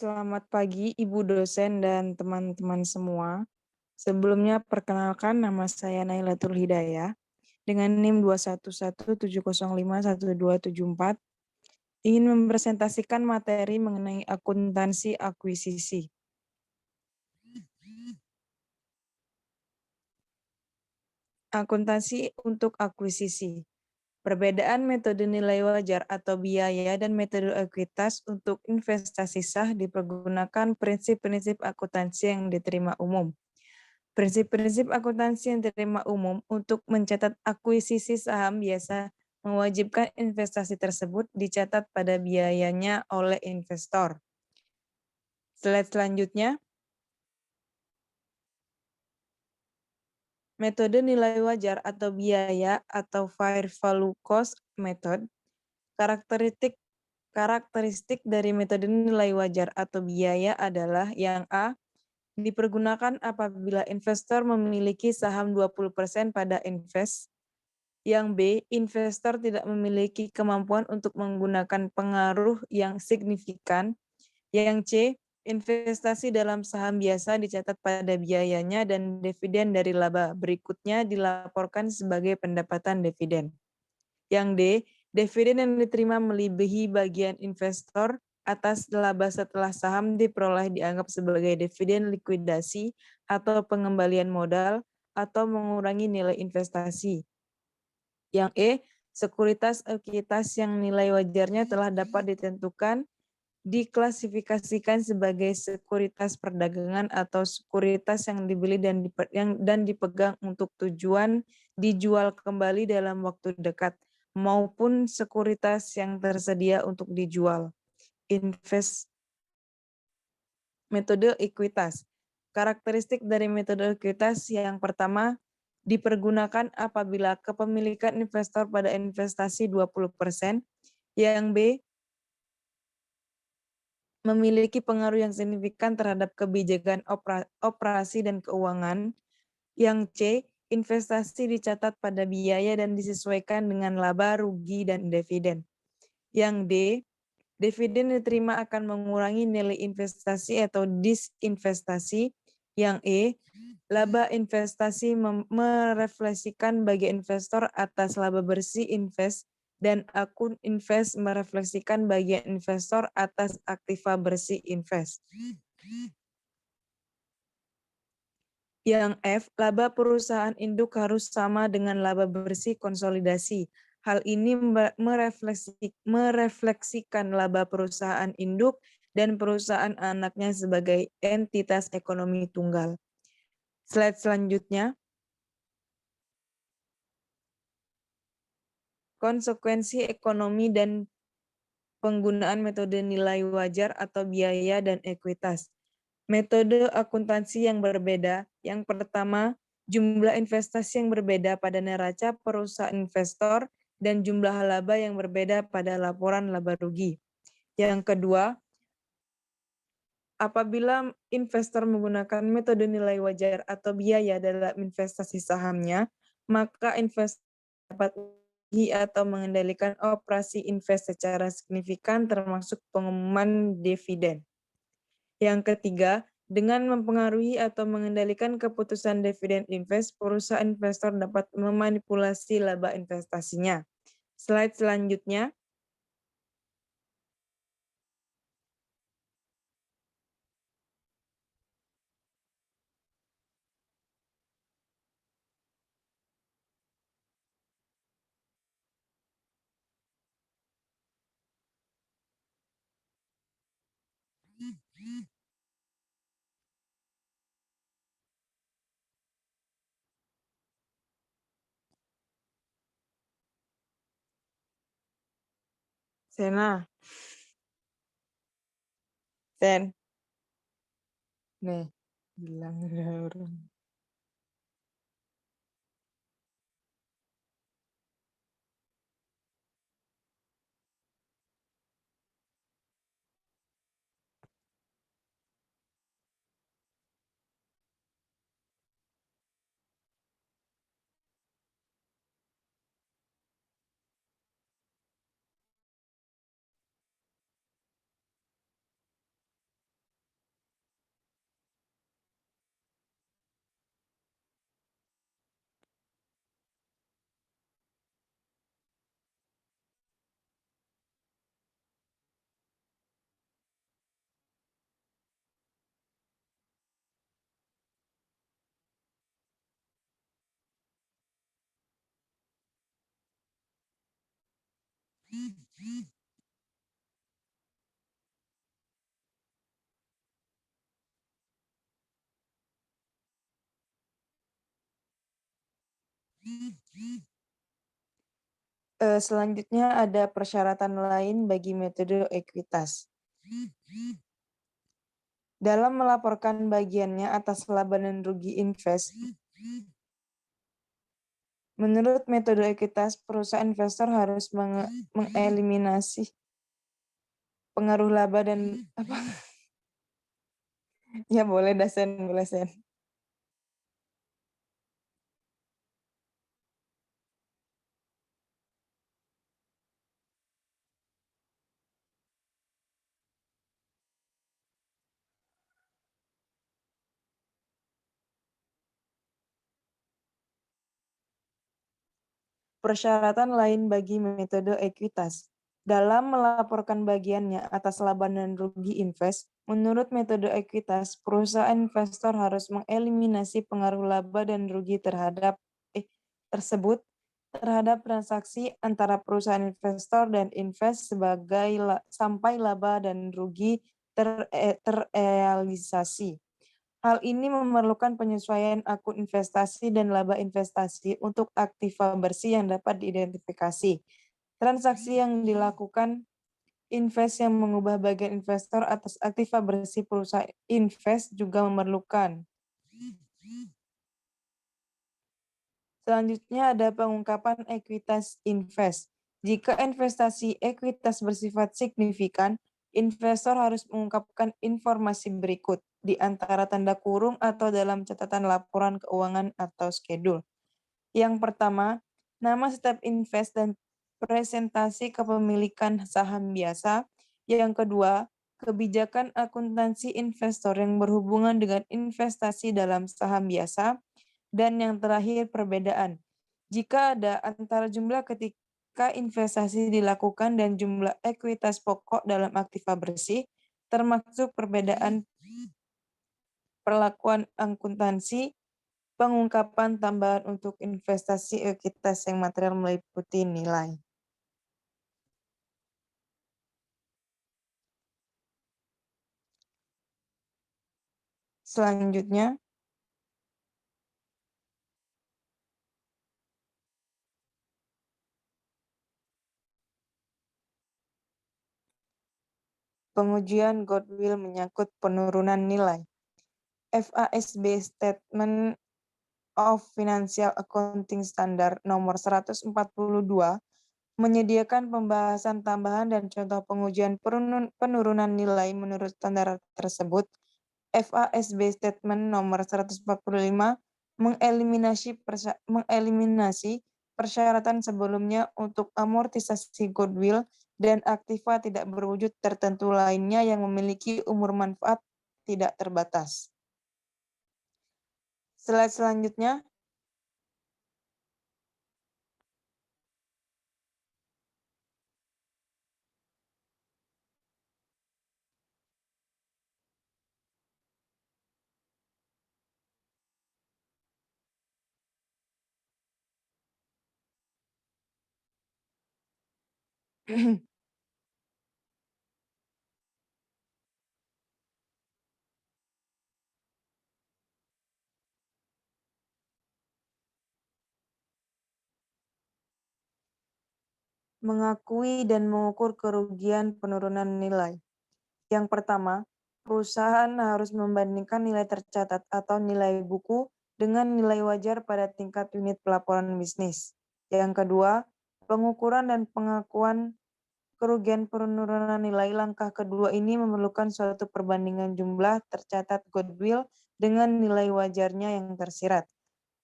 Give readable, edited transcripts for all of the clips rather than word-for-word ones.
Selamat pagi Ibu dosen dan teman-teman semua. Sebelumnya perkenalkan nama saya Nailatul Hidayah dengan NIM 21170511274 ingin mempresentasikan materi mengenai akuntansi akuisisi. Akuntansi untuk akuisisi. Perbedaan metode nilai wajar atau biaya dan metode ekuitas untuk investasi sah dipergunakan prinsip-prinsip akuntansi yang diterima umum. Prinsip-prinsip akuntansi yang diterima umum untuk mencatat akuisisi saham biasa mewajibkan investasi tersebut dicatat pada biayanya oleh investor. Slide selanjutnya. Metode nilai wajar atau biaya atau fair value cost method. Karakteristik dari metode nilai wajar atau biaya adalah yang A, dipergunakan apabila investor memiliki saham 20% pada invest. Yang B, investor tidak memiliki kemampuan untuk menggunakan pengaruh yang signifikan. Yang C, investasi dalam saham biasa dicatat pada biayanya dan dividen dari laba berikutnya dilaporkan sebagai pendapatan dividen. Yang D, dividen yang diterima melebihi bagian investor atas laba setelah saham diperoleh dianggap sebagai dividen likuidasi atau pengembalian modal atau mengurangi nilai investasi. Yang E, sekuritas ekuitas yang nilai wajarnya telah dapat ditentukan diklasifikasikan sebagai sekuritas perdagangan atau sekuritas yang dibeli dan dipegang untuk tujuan dijual kembali dalam waktu dekat maupun sekuritas yang tersedia untuk dijual. Metode ekuitas. Karakteristik dari metode ekuitas yang pertama, dipergunakan apabila kepemilikan investor pada investasi 20%. Yang B, memiliki pengaruh yang signifikan terhadap kebijakan operasi dan keuangan. Yang C, investasi dicatat pada biaya dan disesuaikan dengan laba, rugi, dan dividen. Yang D, dividen diterima akan mengurangi nilai investasi atau disinvestasi. Yang E, laba investasi merefleksikan bagi investor atas laba bersih invest dan akun invest merefleksikan bagian investor atas aktiva bersih invest. Yang F, laba perusahaan induk harus sama dengan laba bersih konsolidasi. Hal ini merefleksikan laba perusahaan induk dan perusahaan anaknya sebagai entitas ekonomi tunggal. Slide selanjutnya. Konsekuensi ekonomi dan penggunaan metode nilai wajar atau biaya dan ekuitas. Metode akuntansi yang berbeda. Yang pertama, jumlah investasi yang berbeda pada neraca perusahaan investor dan jumlah laba yang berbeda pada laporan laba rugi. Yang kedua, apabila investor menggunakan metode nilai wajar atau biaya dalam investasi sahamnya, maka investor dapat atau mengendalikan operasi invest secara signifikan termasuk pengumuman dividen. Yang ketiga, dengan mempengaruhi atau mengendalikan keputusan dividen invest, perusahaan investor dapat memanipulasi laba investasinya. Slide selanjutnya. Sena. Sen. Nih, bilang orang. Selanjutnya ada persyaratan lain bagi metode ekuitas. Dalam melaporkan bagiannya atas laba dan rugi invest, menurut metode ekuitas, perusahaan investor harus mengeliminasi pengaruh laba dan apa? Ya boleh Dasen, boleh Sen. Persyaratan lain bagi metode ekuitas. Dalam melaporkan bagiannya atas laba dan rugi invest, menurut metode ekuitas, perusahaan investor harus mengeliminasi pengaruh laba dan rugi tersebut terhadap transaksi antara perusahaan investor dan invest sampai laba dan rugi terrealisasi. Hal ini memerlukan penyesuaian akun investasi dan laba investasi untuk aktiva bersih yang dapat diidentifikasi. Transaksi yang dilakukan invest yang mengubah bagian investor atas aktiva bersih perusahaan invest juga memerlukan. Selanjutnya ada pengungkapan ekuitas invest. Jika investasi ekuitas bersifat signifikan, investor harus mengungkapkan informasi berikut di antara tanda kurung atau dalam catatan laporan keuangan atau skedul. Yang pertama, nama setiap invest dan presentasi kepemilikan saham biasa. Yang kedua, kebijakan akuntansi investor yang berhubungan dengan investasi dalam saham biasa. Dan yang terakhir, perbedaan. Jika ada antara jumlah ketika investasi dilakukan dan jumlah ekuitas pokok dalam aktiva bersih, termasuk perbedaan perlakuan akuntansi, pengungkapan tambahan untuk investasi ekuitas yang material meliputi nilai. Selanjutnya, pengujian goodwill menyangkut penurunan nilai. FASB Statement of Financial Accounting Standard nomor 142 menyediakan pembahasan tambahan dan contoh pengujian penurunan nilai menurut standar tersebut. FASB Statement nomor 145 mengeliminasi persyaratan sebelumnya untuk amortisasi goodwill dan aktiva tidak berwujud tertentu lainnya yang memiliki umur manfaat tidak terbatas. Slide selanjutnya. Mengakui dan mengukur kerugian penurunan nilai. Yang pertama, perusahaan harus membandingkan nilai tercatat atau nilai buku dengan nilai wajar pada tingkat unit pelaporan bisnis. Yang kedua, pengukuran dan pengakuan kerugian penurunan nilai. Langkah kedua ini memerlukan suatu perbandingan jumlah tercatat goodwill dengan nilai wajarnya yang tersirat.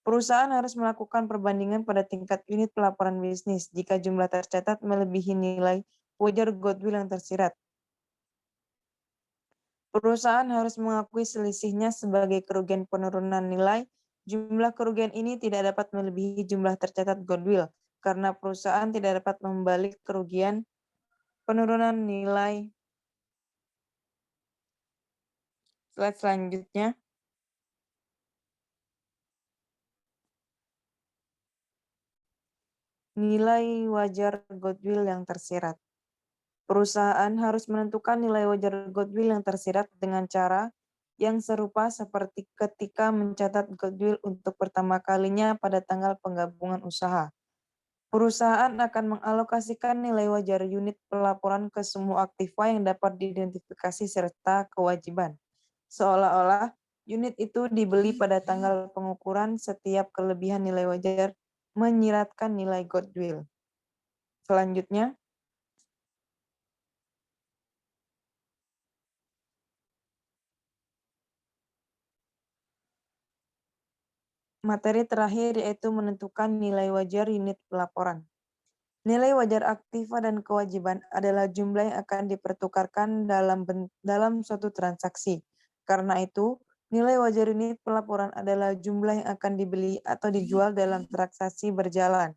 Perusahaan harus melakukan perbandingan pada tingkat unit pelaporan bisnis jika jumlah tercatat melebihi nilai wajar goodwill yang tersirat. Perusahaan harus mengakui selisihnya sebagai kerugian penurunan nilai. Jumlah kerugian ini tidak dapat melebihi jumlah tercatat goodwill karena perusahaan tidak dapat membalik kerugian penurunan nilai. Slide selanjutnya. Nilai wajar goodwill yang tersirat. Perusahaan harus menentukan nilai wajar goodwill yang tersirat dengan cara yang serupa seperti ketika mencatat goodwill untuk pertama kalinya pada tanggal penggabungan usaha. Perusahaan akan mengalokasikan nilai wajar unit pelaporan ke semua aktiva yang dapat diidentifikasi serta kewajiban. Seolah-olah unit itu dibeli pada tanggal pengukuran, setiap kelebihan nilai wajar menyiratkan nilai goodwill. Selanjutnya, materi terakhir yaitu menentukan nilai wajar unit pelaporan. Nilai wajar aktiva dan kewajiban adalah jumlah yang akan dipertukarkan dalam suatu transaksi. Karena itu, nilai wajar unit pelaporan adalah jumlah yang akan dibeli atau dijual dalam transaksi berjalan.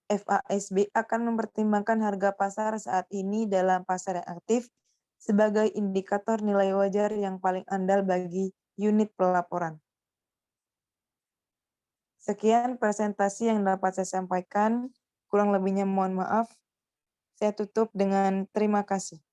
FASB akan mempertimbangkan harga pasar saat ini dalam pasar yang aktif sebagai indikator nilai wajar yang paling andal bagi unit pelaporan. Sekian presentasi yang dapat saya sampaikan. Kurang lebihnya mohon maaf. Saya tutup dengan terima kasih.